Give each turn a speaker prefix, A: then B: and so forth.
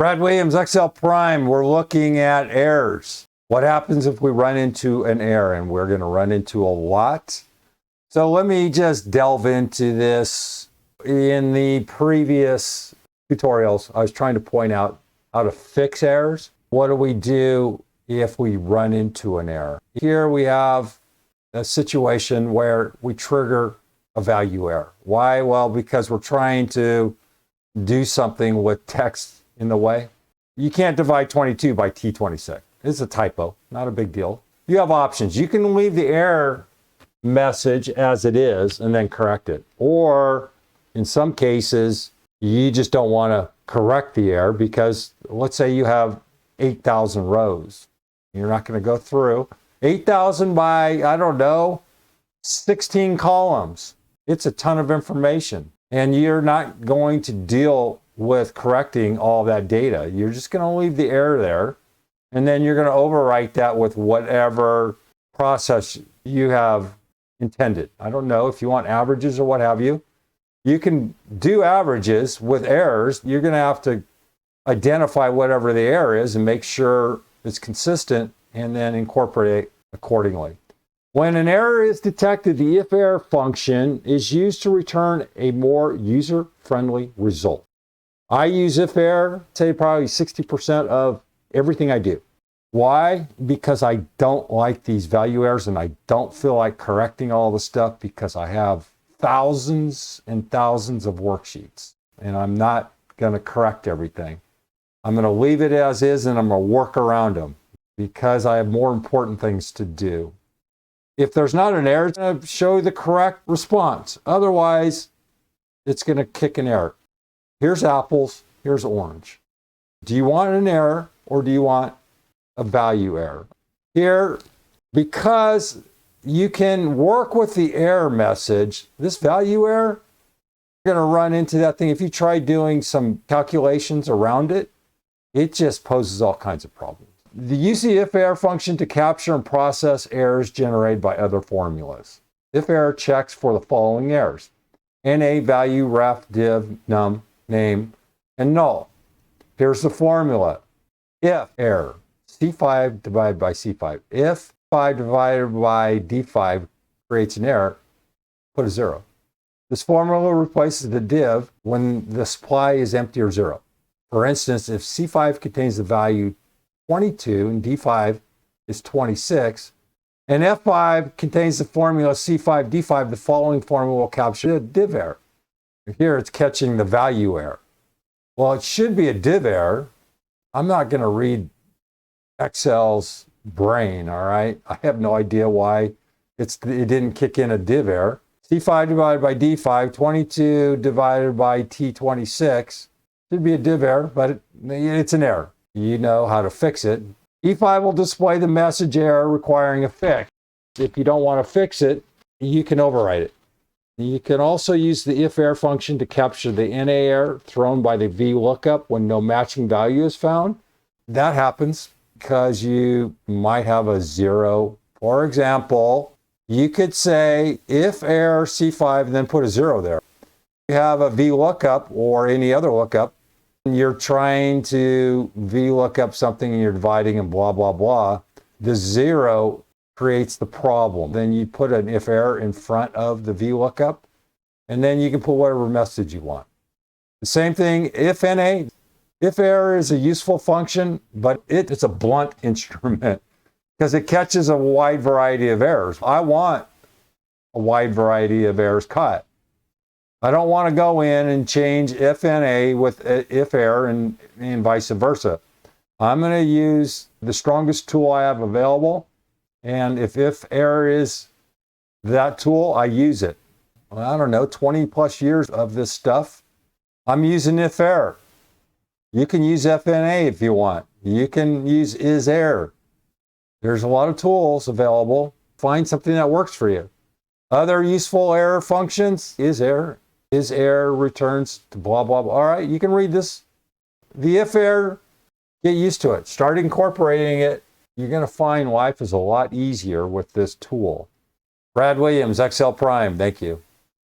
A: Brad Williams, Excel Prime. We're looking at errors. What happens if we run into an error? And we're going to run into a lot. So let me just delve into this. In the previous tutorials, I was trying to point out how to fix errors. What do we do if we run into an error? Here we have a situation where we trigger a value error. Why? Well, because we're trying to do something with text in the way. You can't divide 22 by T26. It's a typo, not a big deal. You have options. You can leave the error message as it is and then correct it. Or in some cases, you just don't want to correct the error because let's say you have 8,000 rows. You're not going to go through 8,000 by, I don't know, 16 columns. It's a ton of information. And you're not going to deal with correcting all that data. You're just going to leave the error there. And then you're going to overwrite that with whatever process you have intended. I don't know if you want averages or what have you. You can do averages with errors. You're going to have to identify whatever the error is and make sure it's consistent and then incorporate it accordingly. When an error is detected, the IFERROR function is used to return a more user-friendly result. I use IFERROR, say probably 60% of everything I do. Why? Because I don't like these value errors and I don't feel like correcting all the stuff because I have thousands and thousands of worksheets and I'm not going to correct everything. I'm going to leave it as is and I'm going to work around them because I have more important things to do. If there's not an error, it's going to show you the correct response. Otherwise, it's going to kick an error. Here's apples, here's orange. Do you want an error or do you want a value error? Here, because you can work with the error message, this value error, you're going to run into that thing. If you try doing some calculations around it, it just poses all kinds of problems. Use the IFERROR function to capture and process errors generated by other formulas. IFERROR checks for the following errors: NA, value, ref, div, num, name, and null. Here's the formula. If error, C5 divided by C5. If 5 divided by D5 creates an error, put a 0. This formula replaces the div when the supply is empty or 0. For instance, if C5 contains the value 22 and D5 is 26, and F5 contains the formula C5, D5, the following formula will capture the div error. Here it's catching the value error. Well, it should be a div error. I'm not going to read Excel's brain, all right? I have no idea why it didn't kick in a div error. C5 divided by D5, 22 divided by T26, should be a div error, but it's an error. You know how to fix it. E5 will display the message error requiring a fix. If you don't want to fix it, you can overwrite it. You can also use the IFERROR function to capture the NA error thrown by the VLOOKUP when no matching value is found. That happens because you might have a 0. For example, you could say if error C5 and then put a 0 there. You have a VLOOKUP or any other lookup, and you're trying to VLOOKUP something and you're dividing and blah, blah, blah. The 0 creates the problem. Then you put an if error in front of the VLOOKUP, and then you can put whatever message you want. The same thing, if NA. If error is a useful function, but it's a blunt instrument because it catches a wide variety of errors. I want a wide variety of errors caught. I don't want to go in and change if NA with if error and vice versa. I'm going to use the strongest tool I have available. And if error is that tool, I use it. Well, I don't know, 20 plus years of this stuff. I'm using IFERROR. You can use FNA if you want. You can use ISERROR. There's a lot of tools available. Find something that works for you. Other useful error functions, ISERROR. ISERROR returns to blah, blah, blah. All right, you can read this. The IFERROR, get used to it. Start incorporating it. You're going to find life is a lot easier with this tool. Brad Williams, Excel Prime. Thank you.